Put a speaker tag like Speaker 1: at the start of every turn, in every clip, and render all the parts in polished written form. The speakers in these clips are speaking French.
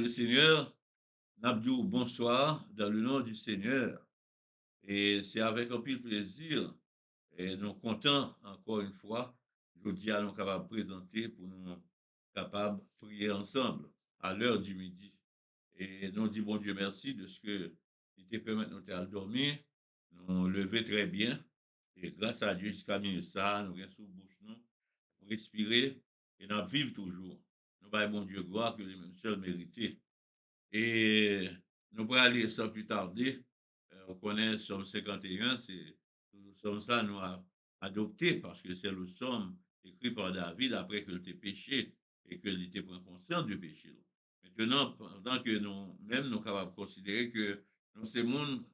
Speaker 1: le Seigneur, Nabdou, bonsoir, dans le nom du Seigneur. Et c'est avec un pile plaisir et nous comptons encore une fois, je dis à nous capables de présenter pour nous capables de prier ensemble à l'heure du midi. Et nous disons bon Dieu merci de ce que il te permet de nous faire dormir, nous lever très bien. Et grâce à Dieu, jusqu'à minuit, ça, nous restons sous bouche, nous, pour respirer et nous vivre toujours. Nous, bah, bon Dieu, gloire que les mêmes seuls mérités. Et nous pourrons aller sans plus tarder. On connaît Somme 51, c'est le Somme ça nous a adopté parce que c'est le Somme écrit par David après qu'il ait péché et qu'il était pris conscience du péché. Maintenant, pendant que nous-mêmes, nous sommes capables de considérer que nous, c'est monde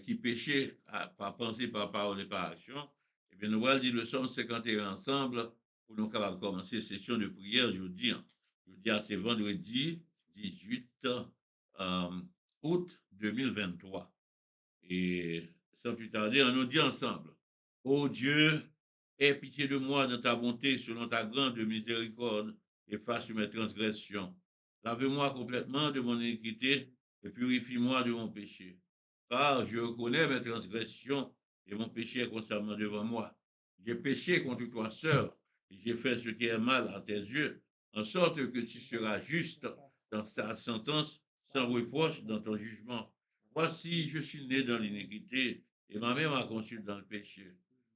Speaker 1: qui péchait par pensée, par parole et par action, eh bien, nous allons dire le Somme 51 ensemble pour nous capables de commencer session de prière aujourd'hui. Jeudi, c'est vendredi 18 euh, août 2023. Et sans plus tarder, on nous dit ensemble, ô Dieu, aie pitié de moi dans ta bonté, selon ta grande miséricorde, efface mes transgressions. Lave-moi complètement de mon iniquité et purifie-moi de mon péché. Car je reconnais mes transgressions et mon péché est constamment devant moi. J'ai péché contre toi seul et j'ai fait ce qui est mal à tes yeux, en sorte que tu seras juste dans sa sentence, sans reproche dans ton jugement. Voici, je suis né dans l'iniquité et ma mère m'a conçu dans le péché.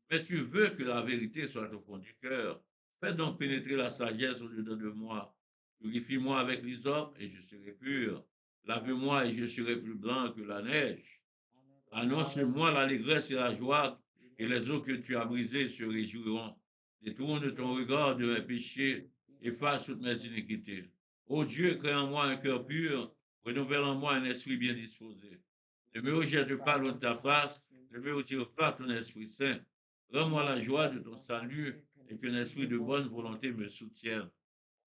Speaker 1: Mais tu veux que la vérité soit au fond du cœur. Fais donc pénétrer la sagesse au-dedans de moi. Purifie-moi avec l'hysope et je serai pur. Lave-moi et je serai plus blanc que la neige. Annonce-moi l'allégresse et la joie, et les eaux que tu as brisées se réjouiront. Détourne ton regard de mes péchés, efface toutes mes iniquités. Ô Dieu, crée en moi un cœur pur, renouvelle en moi un esprit bien disposé. Ne me rejette pas loin de ta face, ne me retire pas ton Esprit Saint. Rends-moi la joie de ton salut et qu'un esprit de bonne volonté me soutienne.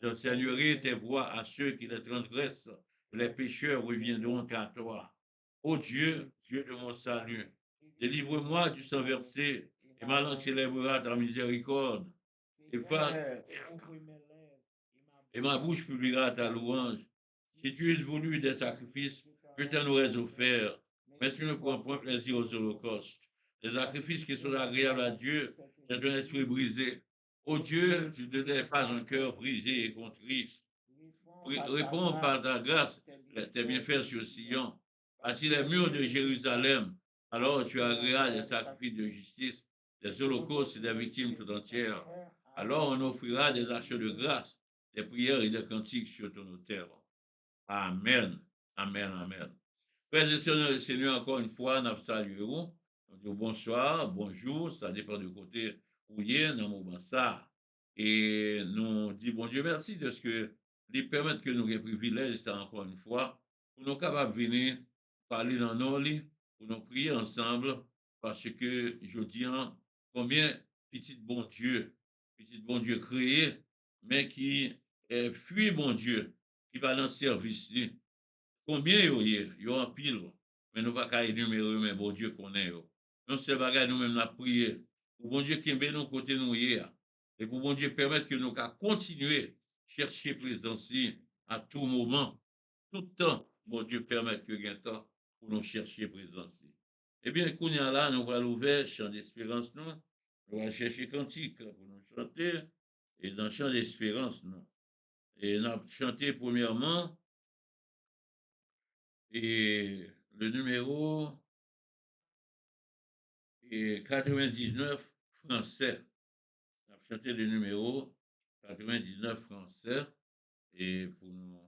Speaker 1: J'enseignerai tes voies à ceux qui les transgressent, et les pécheurs reviendront à toi. Ô Dieu, Dieu de mon salut, délivre-moi du sang versé, et ma langue célébrera ta miséricorde. Et, et ma bouche publiera ta louange. Si tu es voulu des sacrifices, je t'en aurais offert, mais tu ne prends point plaisir aux holocaustes. Les sacrifices qui sont agréables à Dieu, c'est un esprit brisé. Ô Dieu, tu ne donnes pas un cœur brisé et contrit. Réponds par ta grâce, tes bienfaits sur Sion. Bâtis les murs de Jérusalem, alors tu agréas des sacrifices de justice, des holocaustes et des victimes tout entières. Alors on offrira des actions de grâce, des prières et des cantiques sur ton autel. Amen. Amen. Amen. Frères et sœurs, le Seigneur, encore une fois, nous saluons. Nous disons bonsoir, bonjour, ça dépend du côté où il est, dans le moment ça. Et nous disons bon Dieu merci de ce que lui permettre que nous ayons privilège, ça encore une fois, pour nous capables de venir parler dans nos lits, pour nous prier ensemble, parce que je dis combien petit bon Dieu créé, mais qui fuit bon Dieu, qui va dans le service. Combien il y a en pile, mais nous ne pouvons pas énumérer, mais bon Dieu connaît. Nous, c'est bagage nous-mêmes la prier. Pour bon Dieu qui est nous côté nous hier. Et pour bon Dieu permettre que nous continuer à chercher présence à tout moment, tout le temps. Bon Dieu permet que y ait temps pour nous chercher présence. Eh bien, qu'on y a là, nous allons ouvrir chant d'espérance, nous. Nous allons chercher cantique pour nous chanter. Et dans chant d'espérance, nous. Et nous allons chanter premièrement. Et le numéro est 99 français. On a chanté le numéro 99 français et, pour nous,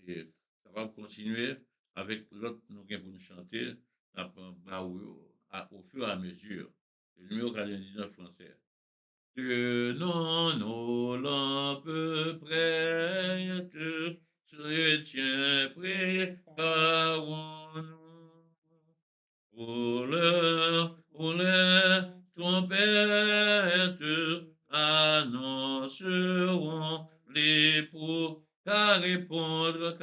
Speaker 1: et ça va continuer avec l'autre nous pour nous chanter au fur et à mesure. Le numéro 99 français. Que non nos lampes prêtes se tient prêt, nous pour les trompettes annonceront l'époux, qu'à répondre,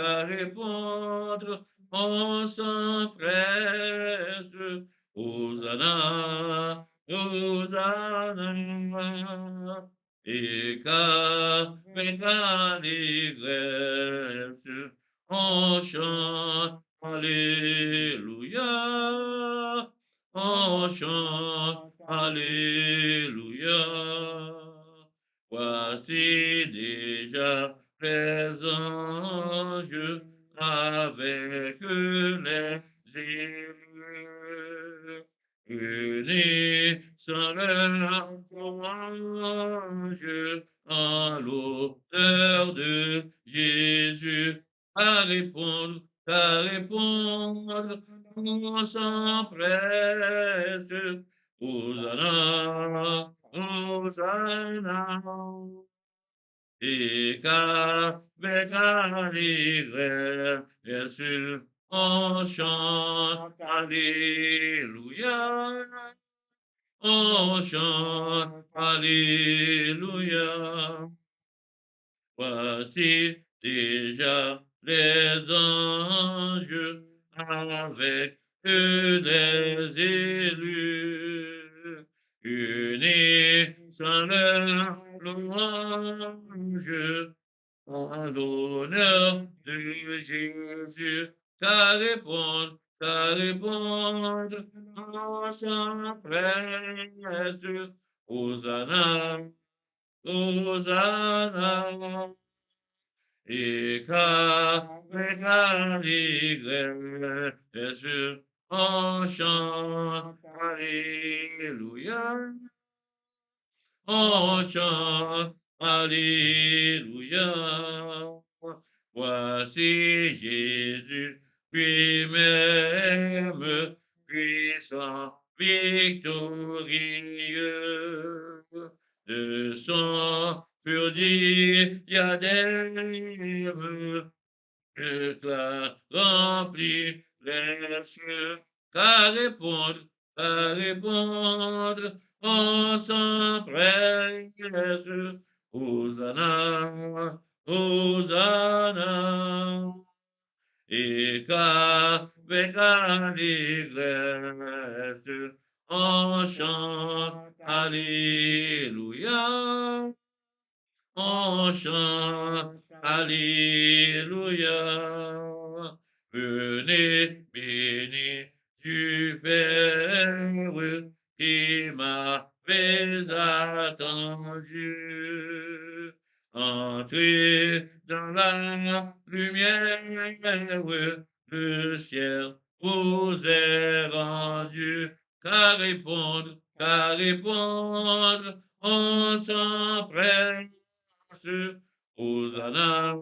Speaker 1: on s'empresse. Hosanna, Hosanna, et qu'avec allégresse, on chante, Alléluia, on chante, Alléluia. Voici déjà les anges avec les élus, unis sans leur louange en l'auteur de Jésus. À répondre, on s'empresse. Hosanna, Hosanna. Et qu'avec allégresse, on chante Alléluia, on chante Alléluia. Voici déjà les anges avec eux les élus, unis sans leur louange en l'honneur de Jésus. Qu'à répondre, on s'empresse. Hosanna, Hosanna. Et qu'avec allégresse, on chante Alléluia, on chante Alléluia. Voici Jésus lui-même, puissant, victorieux, de son pur diadème, éclat remplit les cieux, qu'à répondre, on s'empresse. Hosanna, Hosanna, et qu'avec allégresse, on chante Alléluia, on chante Alléluia. Venez, bénis du Père qui m'avait attendu. Entrez dans la lumière, le ciel vous est rendu. Qu'à répondre, on s'empresse. Hosanna,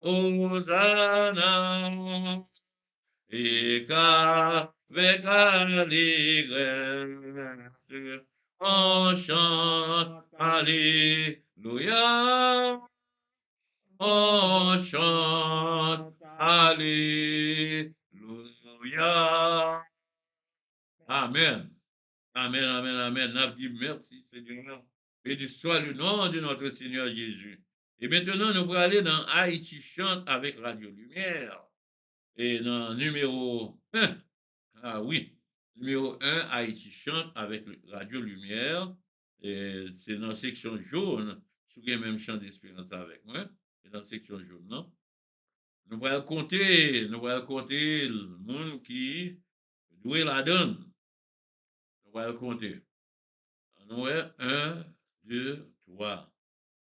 Speaker 1: Hosanna, et qu'avec allégresse, on chante Alléluia, on chante Alléluia. Amen. Amen, amen, amen. N'a dit merci, Seigneur. Béni soit le nom de notre Seigneur Jésus. Et maintenant, nous allons aller dans Haïti chante avec Radio Lumière. Et dans numéro 1, ah oui, numéro 1, Haïti chante avec Radio Lumière. Et c'est dans la section jaune, si vous avez même chant d'espérance avec moi, c'est dans la section jaune, non? Nous allons compter le monde qui doit la donne. Nous allons compter. Ouais, 1, 2, 3.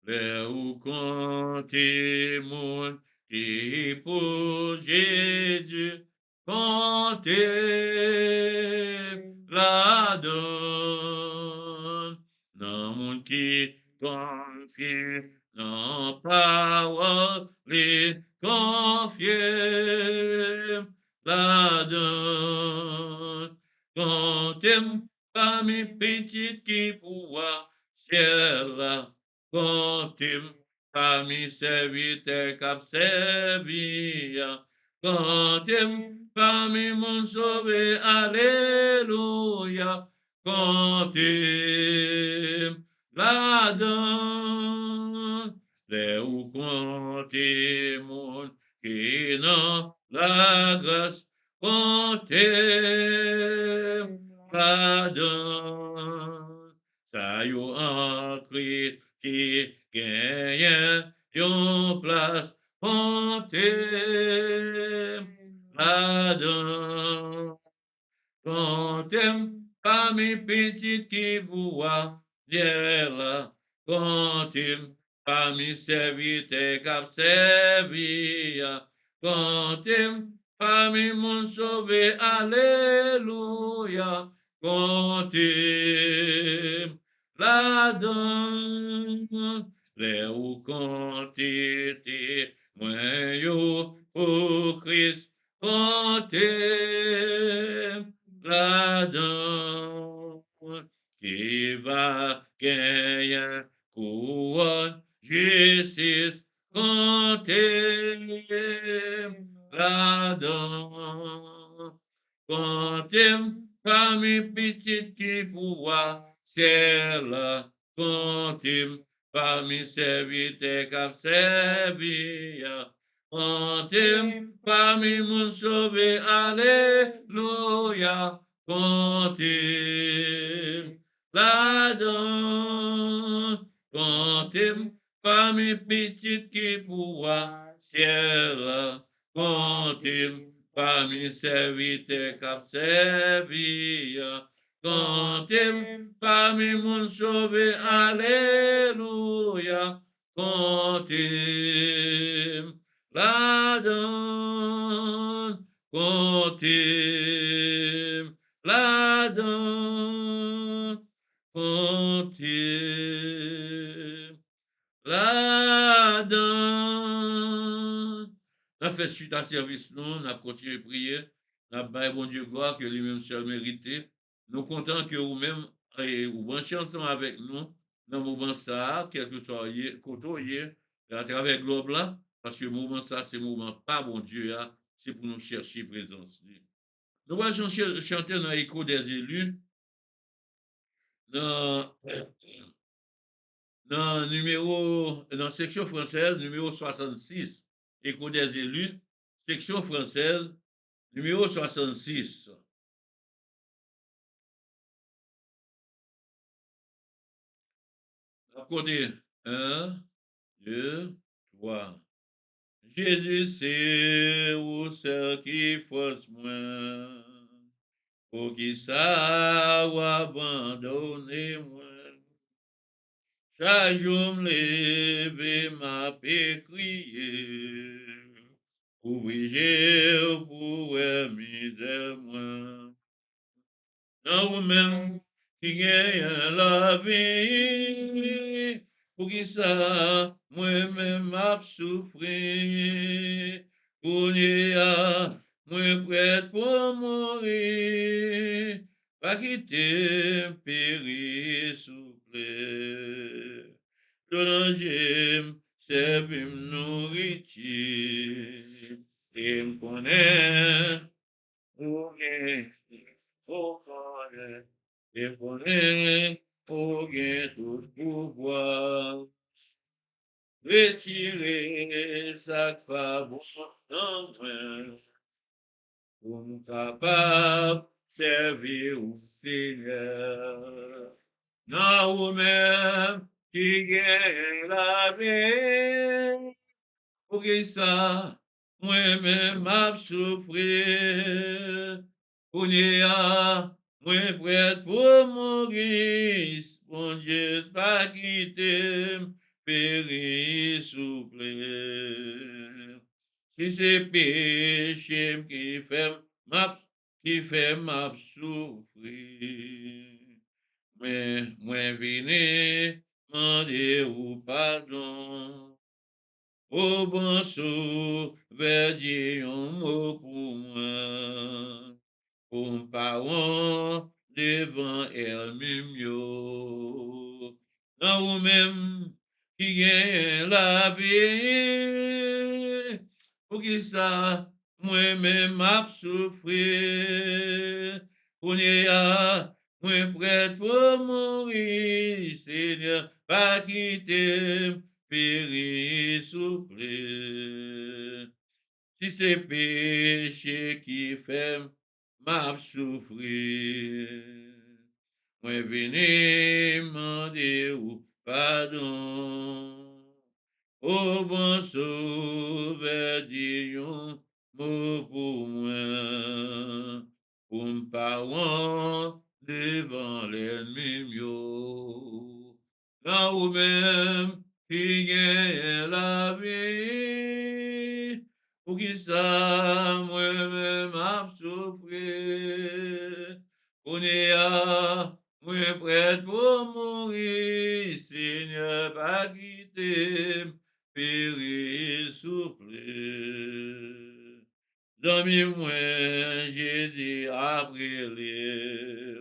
Speaker 1: Vers où comptez mon qui pour Jésus, comptez la donne. Dans mon qui confie, dans parole, les confie la donne. Comptez parmi petites qui pouvoir ciel comptez parmi serviteurs cap servir. Comptez parmi mon sauvé, alléluia. Comptez la donne, les où comptez mon qui n'a la grâce, comptez la donne. Ça yo en Christ qui gagne yon place contem là-dedans. Contem parmi petites qui voient là. Contem parmi serviteurs qui servi. Contem parmi mon sauvé, alléluia. Contem là-dedans. Les ou quantité, moi yo pour Christ, contem là-dedans, qui va gagner couronne, justice, contem là-dedans, contem parmi petites qui pouvoir, celle contem parmi serviteurs qui servi, contem parmi mon sauvé, alléluia, contem là-dedans, contem parmi petites qui pourra, ciel, contem parmi serviteurs qui servi, contem parmi mon sauvé, alléluia, contem là-dedans, contem là-dedans, contem là-dedans. On fait suite à service, nous, on a continué à prier. On a baillé bon Dieu gloire que lui-même seul mérité. Nous comptons que vous-même, vous branchez ensemble avec nous dans le moment ça, quel que soit côté, à travers le globe là, parce que le moment ça, c'est le moment pas bon Dieu, hein, c'est pour nous chercher présence. Nous allons chanter dans l'écho des élus, dans dans section française, numéro 66, Écho des élus, section française, numéro 66. À côté, 1, 2, 3. Jésus, c'est où celle qui force moi, pour qui ça ou abandonner moi. Chaque jour me lever, m'a crier, pour briller, pour misère moi. Non, vous-même, qui gagne la vie, pour qui ça, moi-même, m'a souffrir, pour n'y a, moi prête pour mourir, pas quitter, périr, souffler. Le danger, c'est pour me nourriture, et me connaître, pour gagner. Et prenez pour gain tout pouvoir, retirer chaque faveur en moi, pour nous capables servir au Seigneur. Non, vous-même qui gagne la vie, pour que ça, moi-même m'a souffrir, pour n'y a, moi prête pour mourir, mon Dieu, pas quitter, périr, souffler. Si c'est péché qui fait m'a souffrir, moi venez, demander ou pardon. Au bon sauveur, dis un mot pour moi, pour me parler devant elle mieux. Non, vous-même qui gagne la vie, pour qui ça, moi-même m'a souffrir, pour n'y a, moi prête pour mourir, Seigneur, pas quitter périr, souffrir. Si c'est péché qui fait m'a souffrir, moi venez demander ou pardon. Ô bon sauveur, dis un mot pour moi, pour m'parler devant l'ennemi mio. Là où même qui gagne la vie, pour qui ça moi-même a souffert, on est à moi prêt pour mourir, Seigneur, pas quitter périr souffler. Zami mwen, Jésus après les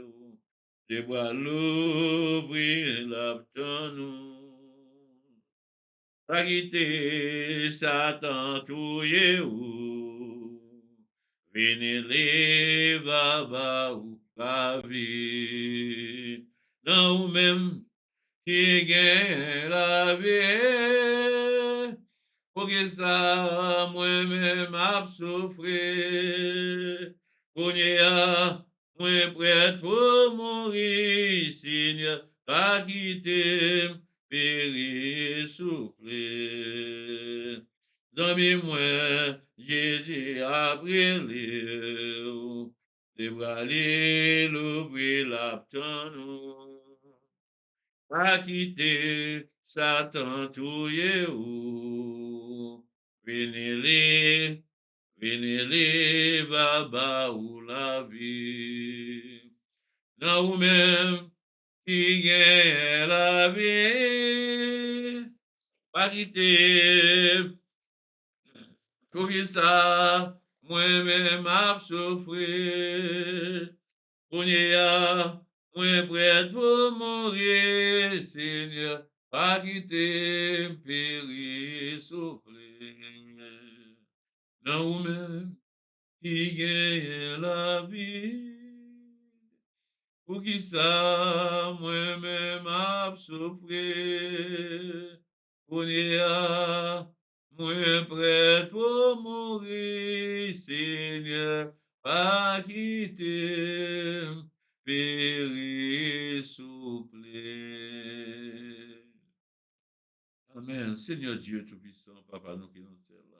Speaker 1: des bras l'ouvrir l'abton nous. Pas quitter Satan touye ou. Vini li baba ou la vie. Non ou même qui gagne la vie. Pour que ça, moi-même, a souffert. Pour a moi prêt pour mourir, Seigneur, pas quitter, périr, souffler. Zami moi, Jésus a brûlé, les bras l'ouvrir l'abton nous. Pas quitter Satan touye ou. Venez-les, venez-les, baba ou la vie. Non ou même qui gagne la vie. Pas quitter, pour ça, moi-même a souffrir. Kounia, moi prêt pour mourir, Seigneur, pas quitter, périr, souffler. Non, ou même qui gagne la vie, pour qui ça, moi-même a souffrir. Kounia, moi prêt pour mourir, Seigneur, pas quitter, périr, souffler. Amen. Seigneur Dieu Tout-Puissant, Papa, nous qui nous sommes là.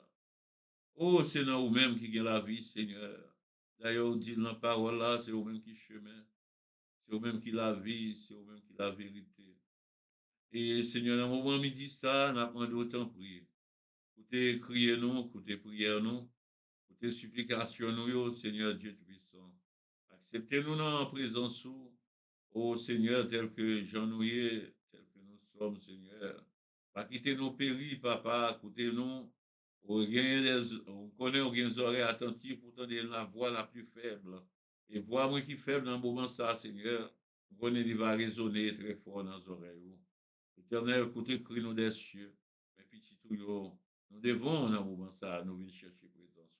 Speaker 1: Oh, c'est dans vous-même qui gagne la vie, Seigneur. D'ailleurs, on dit dans la parole là, c'est vous-même qui chemin, c'est vous-même qui la vie, c'est vous-même qui la vérité. Et Seigneur, dans le moment où il dit ça, on a demandé autant prier. Écoutez, crier nous, écoutez, prière nous, écoutez, supplication nous, yo, Seigneur Dieu Tout-Puissant. Acceptez-nous dans la présence, ô Seigneur, tel que Jean nous est, tel que nous sommes, Seigneur. Pas quitter nos péris, papa, écoutez-nous. On connaît, on des oreilles attentives pour entendre la voix la plus faible. Et voix moins qui faible dans le moment ça, Seigneur. Vous connaissez, il va résonner très fort dans les oreilles. Éternel, écoutez, crie nous des cieux. Mais petit tout, nous devons, dans le moment ça, nous venir chercher présence.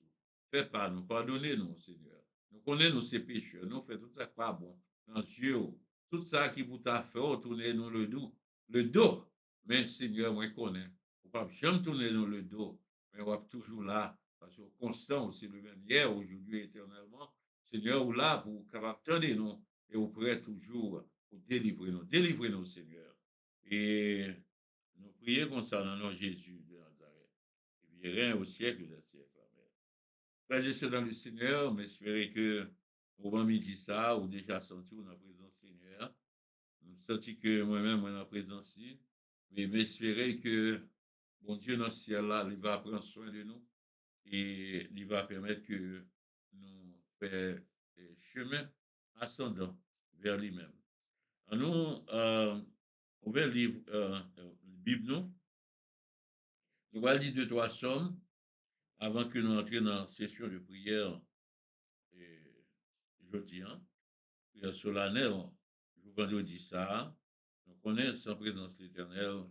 Speaker 1: Faites pas, nous pardonnez-nous, Seigneur. Nous connaissons nos ces pécheurs, nous faisons tout ça pas bon. Dans Dieu, tout ça qui vous a fait, tournez nous le dos. Le dos. Mais Seigneur, moi, je connais. Vous ne pouvez jamais tourner nous le dos. Mais on va toujours là. Parce que constant, aussi le même hier, aujourd'hui, éternellement. Seigneur, vous là pour capable nous. Et vous prêt toujours pour délivrer nous. Délivrez-nous, Seigneur. Et nous prions comme ça dans le nom de Jésus de Nazareth. Et bien, rien au siècle des siècles. Amen. Frères et sœurs dans le Seigneur, mais j'espère que au moment midi ça, ou déjà senti dans la présence du Seigneur. Nous senti que moi-même, dans la présence ici. Mais j'espère que bon Dieu dans le ciel là, il va prendre soin de nous et il va permettre que nous fassions chemin ascendant vers lui-même. Nous, on va lire la Bible, nous. Nous allons lire deux, trois sommes avant que nous entrions dans la session de prière jeudi, hein, prière solennelle, le vendredi ça, nous connaissons sans présence de l'Éternel,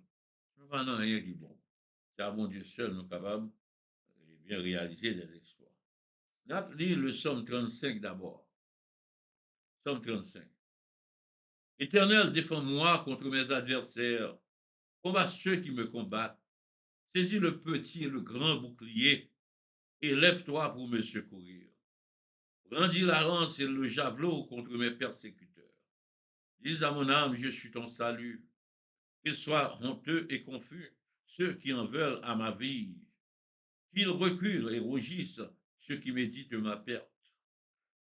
Speaker 1: nous n'avons rien qui est bon. C'est à mon Dieu seul nous capables de bien réaliser des exploits. Nous allons lire le psaume 35 d'abord. Psaume 35. Éternel, défends-moi contre mes adversaires, combat ceux qui me combattent. Saisis le petit et le grand bouclier, et lève-toi pour me secourir. Brandis la lance et le javelot contre mes persécuteurs. Dis à mon âme, je suis ton salut. Qu'il soit honteux et confus ceux qui en veulent à ma vie, qu'ils reculent et rougissent ceux qui méditent ma perte,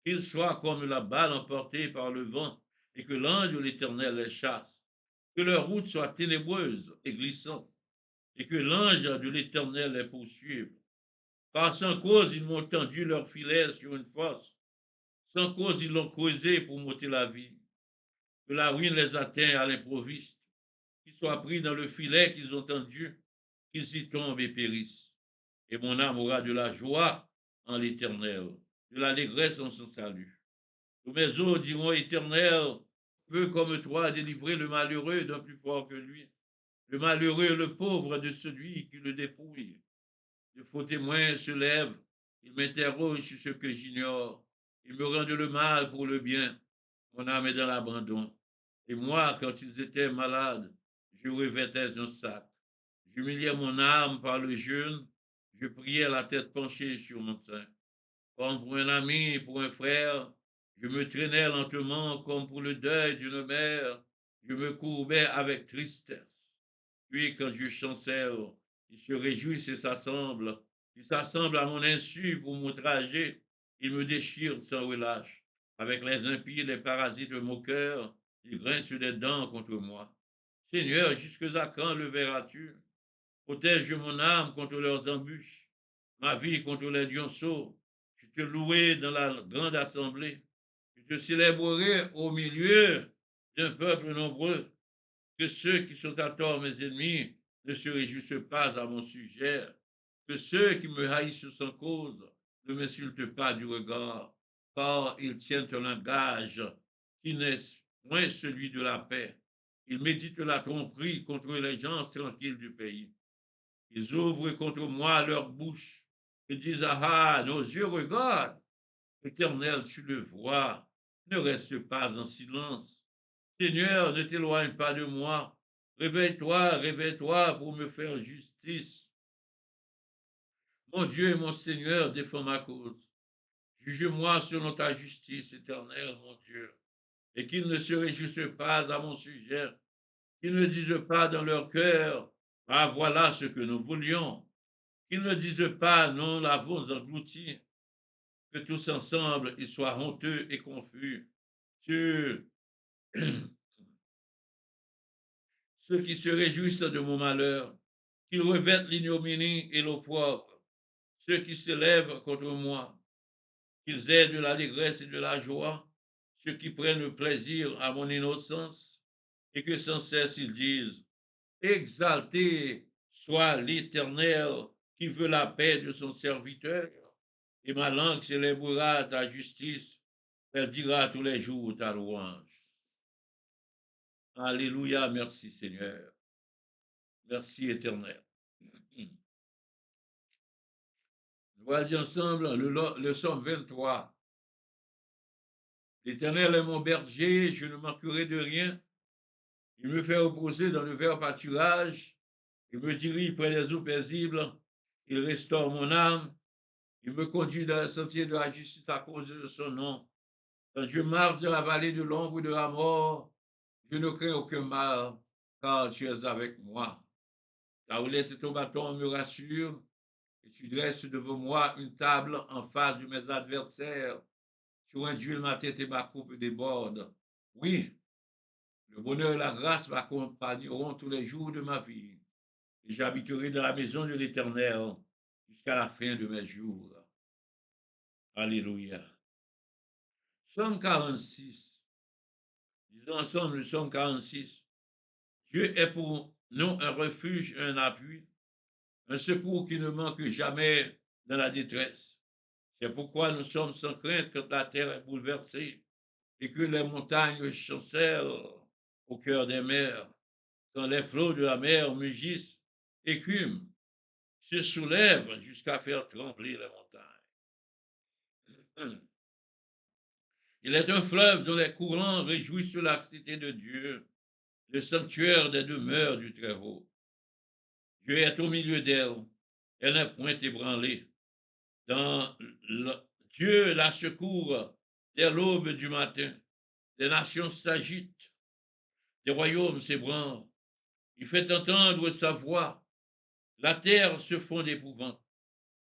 Speaker 1: qu'ils soient comme la balle emportée par le vent et que l'ange de l'Éternel les chasse, que leur route soit ténébreuse et glissante et que l'ange de l'Éternel les poursuive. Car sans cause, ils m'ont tendu leur filet sur une fosse, sans cause, ils l'ont creusé pour m'ôter la vie. Que la ruine les atteigne à l'improviste, qu'ils soient pris dans le filet qu'ils ont tendu, qu'ils y tombent et périssent. Et mon âme aura de la joie en l'Éternel, de l'allégresse en son salut. Tous mes os diront Éternel, peu comme toi, délivrer le malheureux d'un plus fort que lui, le malheureux, le pauvre de celui qui le dépouille. De faux témoins se lèvent, ils m'interrogent sur ce que j'ignore, ils me rendent le mal pour le bien. Mon âme est dans l'abandon. Et moi, quand ils étaient malades, je revêtais un sac. J'humiliais mon âme par le jeûne, je priais la tête penchée sur mon sein. Comme pour un ami et pour un frère, je me traînais lentement comme pour le deuil d'une mère, je me courbais avec tristesse. Puis quand je chancelle, ils se réjouissent et s'assemblent. Ils s'assemblent à mon insu pour m'outrager. Ils me déchirent sans relâche. Avec les impies, les parasites moqueurs, ils grincent des dents contre moi. Seigneur, jusque à quand le verras-tu? Protège mon âme contre leurs embûches, ma vie contre les lionceaux. Je te louerai dans la grande assemblée. Je te célébrerai au milieu d'un peuple nombreux. Que ceux qui sont à tort mes ennemis ne se réjouissent pas à mon sujet. Que ceux qui me haïssent sans cause ne m'insultent pas du regard, car ils tiennent un langage qui n'est point celui de la paix. Ils méditent la tromperie contre les gens tranquilles du pays. Ils ouvrent contre moi leur bouche et disent, ah, nos yeux regardent. Éternel, tu le vois, ne reste pas en silence. Seigneur, ne t'éloigne pas de moi. Réveille-toi, réveille-toi pour me faire justice. Mon Dieu et mon Seigneur, défends ma cause. Juge-moi selon ta justice éternelle, mon Dieu, et qu'ils ne se réjouissent pas à mon sujet, qu'ils ne disent pas dans leur cœur, ah voilà ce que nous voulions, qu'ils ne disent pas, nous l'avons englouti, que tous ensemble ils soient honteux et confus. Ceux, ceux qui se réjouissent de mon malheur, qu'ils revêtent l'ignominie et l'opprobre, ceux qui se lèvent contre moi, qu'ils aient de l'allégresse et de la joie, ceux qui prennent plaisir à mon innocence, et que sans cesse ils disent, exalté soit l'Éternel qui veut la paix de son serviteur, et ma langue célébrera ta justice, elle dira tous les jours ta louange. Alléluia, merci Seigneur, merci Éternel. Nous voyons ensemble le psaume 23. L'Éternel est mon berger, je ne manquerai de rien. Il me fait reposer dans le vert pâturage. Il me dirige près des eaux paisibles. Il restaure mon âme. Il me conduit dans le sentier de la justice à cause de son nom. Quand je marche dans la vallée de l'ombre de la mort, je ne crains aucun mal, car tu es avec moi. Ta houlette et ton bâton me rassurent, et tu dresses devant moi une table en face de mes adversaires. Tu induis ma tête et ma coupe déborde. Oui, le bonheur et la grâce m'accompagneront tous les jours de ma vie, et j'habiterai dans la maison de l'Éternel jusqu'à la fin de mes jours. Alléluia. Psaume 46. Disons ensemble le psaume 46. Dieu est pour nous un refuge, un appui, un secours qui ne manque jamais dans la détresse. C'est pourquoi nous sommes sans crainte quand la terre est bouleversée et que les montagnes chancellent au cœur des mers, quand les flots de la mer mugissent, écument, se soulèvent jusqu'à faire trembler les montagnes. Il est un fleuve dont les courants réjouissent la cité de Dieu, le sanctuaire des demeures du Très-Haut. Dieu est au milieu d'elle, elle n'est point ébranlée. Dieu la secourt dès l'aube du matin. Des nations s'agitent, des royaumes s'ébranlent. Il fait entendre sa voix, La terre se fond d'épouvante.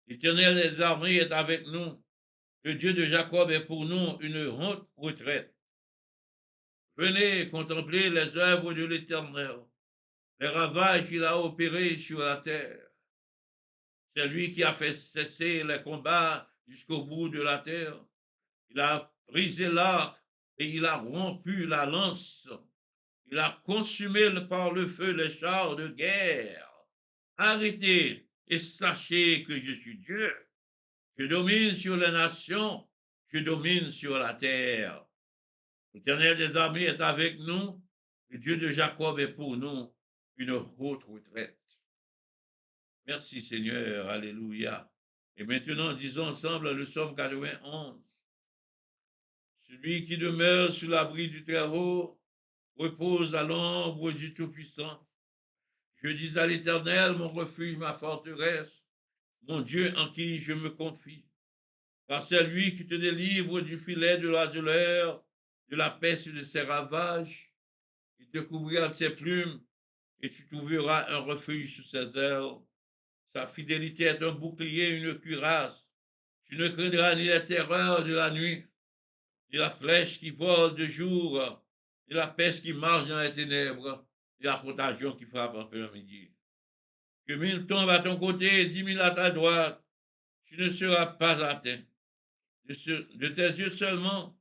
Speaker 1: L'Éternel des armées est avec nous. Le Dieu de Jacob est pour nous une haute retraite. Venez contempler les œuvres de l'Éternel, les ravages qu'il a opérés sur la terre. C'est lui qui a fait cesser les combats jusqu'au bout de la terre. Il a brisé l'arc et il a rompu la lance. Il a consumé par le feu les chars de guerre. Arrêtez et sachez que je suis Dieu. Je domine sur les nations, je domine sur la terre. L'Éternel des armées est avec nous, le Dieu de Jacob est pour nous une haute retraite. Merci Seigneur, alléluia. Et maintenant, disons ensemble le psaume 91. Celui qui demeure sous l'abri du Très-Haut repose à l'ombre du Tout-Puissant. Je dis à l'Éternel, mon refuge, ma forteresse, mon Dieu en qui je me confie. Car c'est lui qui te délivre du filet de l'oiseleur, de la peste et de ses ravages. Il te couvrira de ses plumes et tu trouveras un refuge sous ses ailes. Sa fidélité est un bouclier, une cuirasse. Tu ne craindras ni la terreur de la nuit, ni la flèche qui vole de jour, ni la peste qui marche dans les ténèbres, ni la contagion qui frappe en plein midi. Que 1000 tombent à ton côté et 10 000 à ta droite, tu ne seras pas atteint. De tes yeux seulement,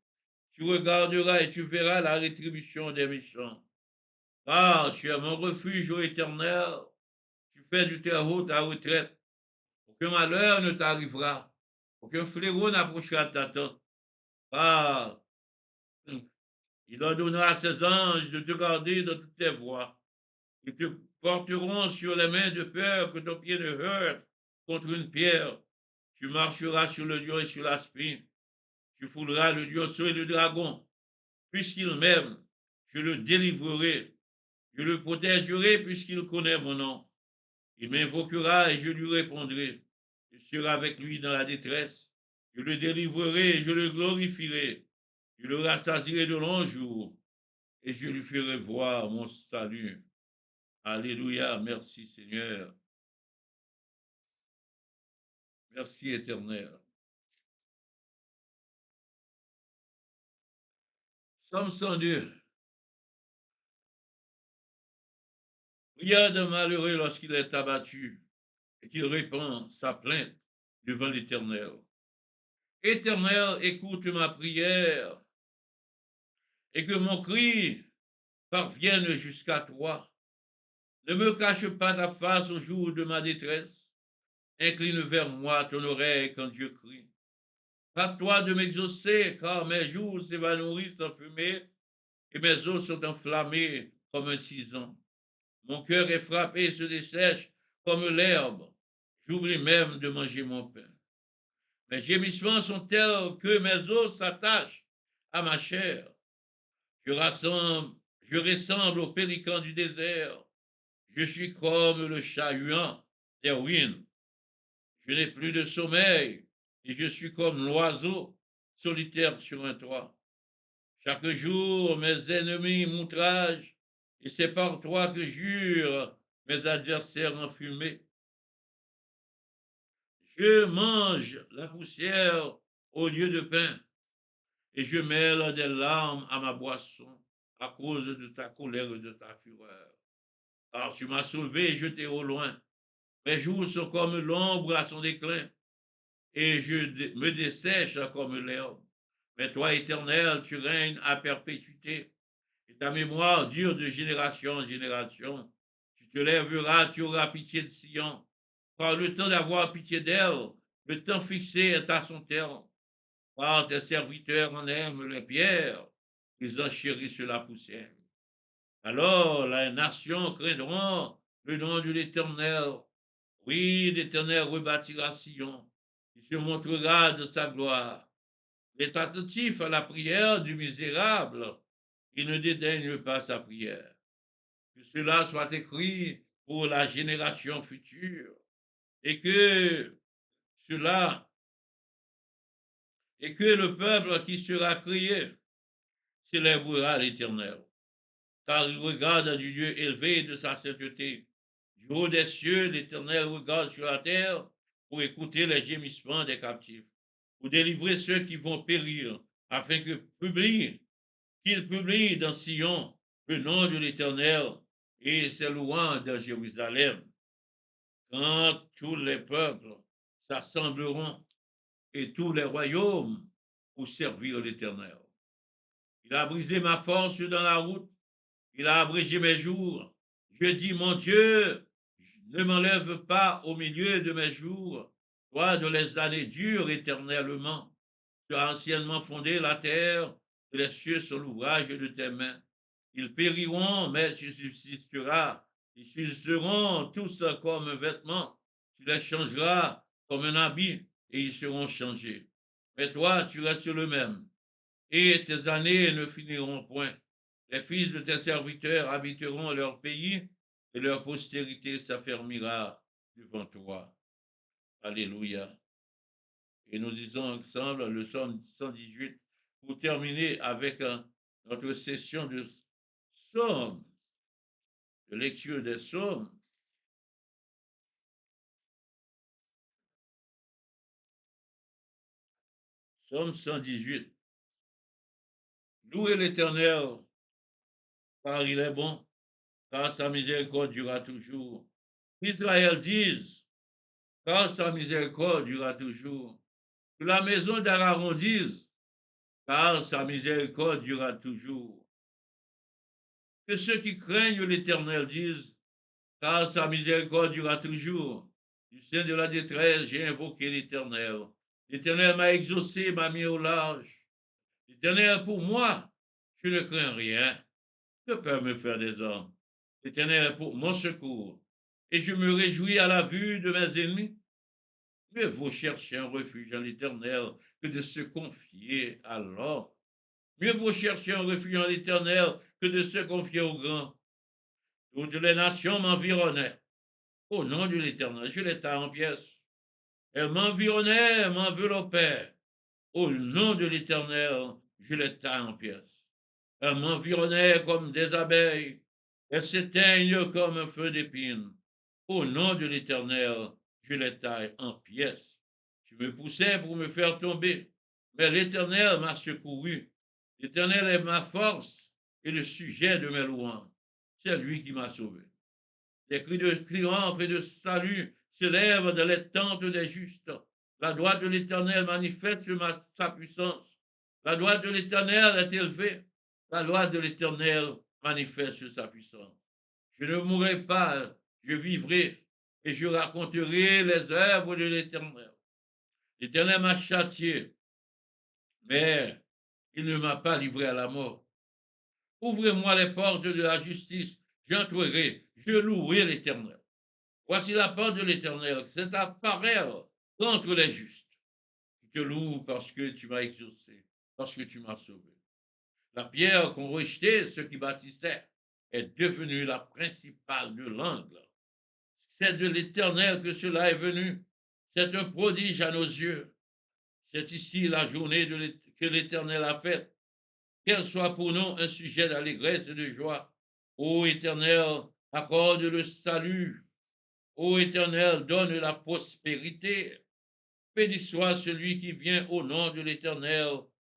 Speaker 1: tu regarderas et tu verras la rétribution des méchants. Ah, tu es mon refuge, ô Éternel, tu fais du Très-Haut ta retraite. Aucun malheur ne t'arrivera, aucun fléau n'approchera de ta tente. Ah, il ordonnera à ses anges de te garder dans toutes tes voies. Ils te porteront sur les mains de peur que ton pied ne heurte contre une pierre. Tu marcheras sur le lion et sur la spine. Tu fouleras le lionceau et le dragon. Puisqu'il m'aime, je le délivrerai. Je le protégerai puisqu'il connaît mon nom. Il m'invoquera et je lui répondrai. Je serai avec lui dans la détresse. Je le délivrerai et je le glorifierai. Je le rassasierai de longs jours et je lui ferai voir mon salut. Alléluia, merci Seigneur. Merci Éternel. Psaume 102. Regarde malheureux lorsqu'il est abattu et qu'il répand sa plainte devant l'Éternel. Éternel, écoute ma prière et que mon cri parvienne jusqu'à toi. Ne me cache pas ta face au jour de ma détresse. Incline vers moi ton oreille quand je crie. Pas-toi de m'exaucer, car mes jours s'évanouissent en fumée et mes os sont enflammés comme un tison. Mon cœur est frappé et se dessèche comme l'herbe. J'oublie même de manger mon pain. Mes gémissements sont tels que mes os s'attachent à ma chair. Je ressemble au pélican du désert. Je suis comme le chat-huant des ruines. Je n'ai plus de sommeil et je suis comme l'oiseau solitaire sur un toit. Chaque jour, mes ennemis m'outragent et c'est par toi que jurent mes adversaires enfumés. Je mange la poussière au lieu de pain et je mêle des larmes à ma boisson à cause de ta colère et de ta fureur. Car tu m'as soulevé et jeté au loin. Mes jours sont comme l'ombre à son déclin et je me dessèche comme l'herbe. Mais toi, Éternel, tu règnes à perpétuité et ta mémoire dure de génération en génération. Tu te lèveras, tu auras pitié de Sion. Car le temps d'avoir pitié d'elle, le temps fixé est à son terme. Car tes serviteurs en aiment les pierres, ils en chérissent la poussière. Alors les nations craindront le nom de l'Éternel. Oui, l'Éternel rebâtira Sion. Il se montrera de sa gloire. Il est attentif à la prière du misérable. Il ne dédaigne pas sa prière. Que cela soit écrit pour la génération future et que cela et que le peuple qui sera créé célébrera l'Éternel, car il regarde du lieu élevé de sa sainteté. Du haut des cieux, l'Éternel regarde sur la terre pour écouter les gémissements des captifs, pour délivrer ceux qui vont périr, afin qu'il publie dans Sion le nom de l'Éternel et ses louanges dans Jérusalem. Quand tous les peuples s'assembleront et tous les royaumes pour servir l'Éternel. Il a brisé ma force dans la route, il a abrégé mes jours. Je dis, mon Dieu, ne m'enlève pas au milieu de mes jours, toi de les années dures éternellement. Tu as anciennement fondé la terre, et les cieux sont l'ouvrage de tes mains. Ils périront, mais tu subsisteras. Ils subsisteront tous comme un vêtement. Tu les changeras comme un habit, et ils seront changés. Mais toi, tu restes le même, et tes années ne finiront point. Les fils de tes serviteurs habiteront leur pays, et leur postérité s'affermira devant toi. Alléluia. Et nous disons ensemble le psaume 118 pour terminer avec notre session de psaumes, de lecture des psaumes. Psaume 118. Louez l'Éternel, car il est bon, car sa miséricorde durera toujours. Israël dise, car sa miséricorde durera toujours. Que la maison d'Aaron dise, car sa miséricorde durera toujours. Que ceux qui craignent l'Éternel disent, car sa miséricorde durera toujours. Du sein de la détresse, j'ai invoqué l'Éternel. L'Éternel m'a exaucé, m'a mis au large. L'Éternel pour moi, je ne crains rien. Que peut me faire des hommes? L'Éternel est pour mon secours. Et je me réjouis à la vue de mes ennemis. Mieux vaut chercher un refuge en l'Éternel que de se confier à l'homme. Mieux vaut chercher un refuge en l'Éternel que de se confier aux grands. Toutes les nations m'environnaient. Au nom de l'Éternel, je les taille en pièces. Elles m'environnaient, m'enveloppaient. Au nom de l'Éternel, je les taille en pièces. Elles m'environnaient comme des abeilles. Elles s'éteignent comme un feu d'épine. Au nom de l'Éternel, je les taille en pièces. Tu me poussais pour me faire tomber, mais l'Éternel m'a secouru. L'Éternel est ma force et le sujet de mes louanges. C'est lui qui m'a sauvé. Des cris de triomphe et de salut s'élèvent dans les tentes des justes. La droite de l'Éternel manifeste sa puissance. La droite de l'Éternel est élevée. La droite de l'Éternel manifeste sa puissance. Je ne mourrai pas, je vivrai et je raconterai les œuvres de l'Éternel. L'Éternel m'a châtié, mais il ne m'a pas livré à la mort. Ouvrez-moi les portes de la justice, j'entrerai, je louerai l'Éternel. Voici la porte de l'Éternel, c'est ta parole contre les justes. Je te loue parce que tu m'as exaucé, parce que tu m'as sauvé. La pierre qu'ont rejetée ceux qui bâtissaient est devenue la principale de l'angle. C'est de l'Éternel que cela est venu. C'est un prodige à nos yeux. C'est ici la journée que l'Éternel a faite. Qu'elle soit pour nous un sujet d'allégresse et de joie. Ô Éternel, accorde le salut. Ô Éternel, donne la prospérité. Béni soit celui qui vient au nom de l'Éternel.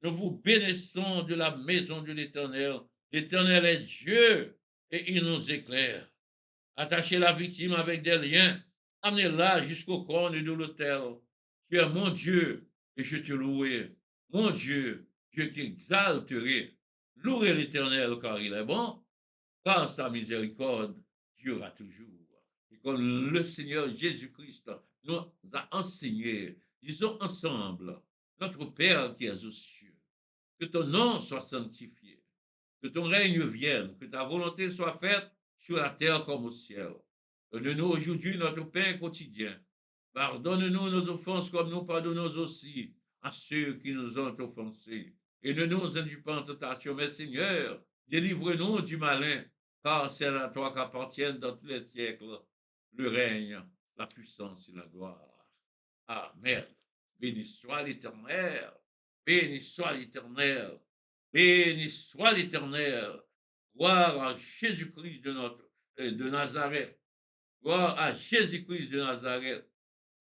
Speaker 1: Nous vous bénissons de la maison de l'Éternel. L'Éternel est Dieu et il nous éclaire. Attachez la victime avec des liens. Amenez-la jusqu'au corps de l'autel. Tu es mon Dieu et je te louerai. Mon Dieu, je t'exalterai. Louez l'Éternel car il est bon, car sa miséricorde durera toujours. Et comme le Seigneur Jésus-Christ nous a enseigné, disons ensemble, notre Père qui es aux cieux, que ton nom soit sanctifié, que ton règne vienne, que ta volonté soit faite sur la terre comme au ciel. Donne-nous aujourd'hui notre pain quotidien. Pardonne-nous nos offenses comme nous pardonnons aussi à ceux qui nous ont offensés. Et ne nous induis pas en tentation, mais Seigneur, délivre-nous du malin, car c'est à toi qu'appartiennent dans tous les siècles le règne, la puissance et la gloire. Amen. Béni soit l'Éternel. Béni soit l'Éternel. Béni soit l'Éternel. Gloire à Jésus-Christ de Nazareth. Gloire à Jésus-Christ de Nazareth.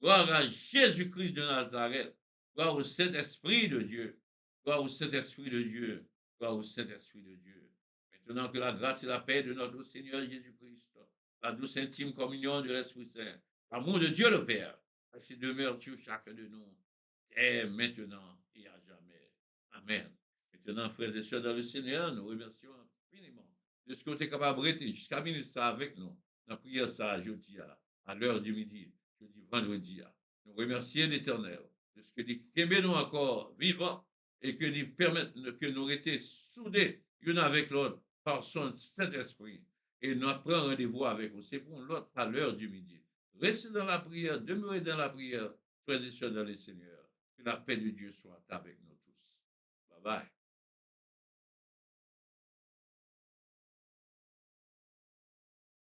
Speaker 1: Gloire à Jésus-Christ de Nazareth. Gloire au Saint-Esprit de Dieu. Gloire au Saint-Esprit de Dieu. Gloire au Saint-Esprit de Dieu. Maintenant que la grâce et la paix de notre Seigneur Jésus-Christ, la douce intime communion de l'Esprit Saint, l'amour de Dieu le Père, ainsi demeure sur chacun de nous, dès maintenant et à jamais. Amen. Maintenant, frères et sœurs dans le Seigneur, nous remercions infiniment de ce que tu es capable de rester jusqu'à ministre avec nous. Dans prière ça, jeudi, à l'heure du midi, jeudi, vendredi. Nous remercions l'Éternel de ce que nous nous encore vivants et que nous permettent que nous restions soudés l'un avec l'autre par son Saint-Esprit. Et nous prenons rendez-vous avec vous. C'est pour l'autre à l'heure du midi. Restez dans la prière, demeurez dans la prière, frères et sœurs dans le Seigneur. Que la paix de Dieu soit avec nous tous. Bye bye.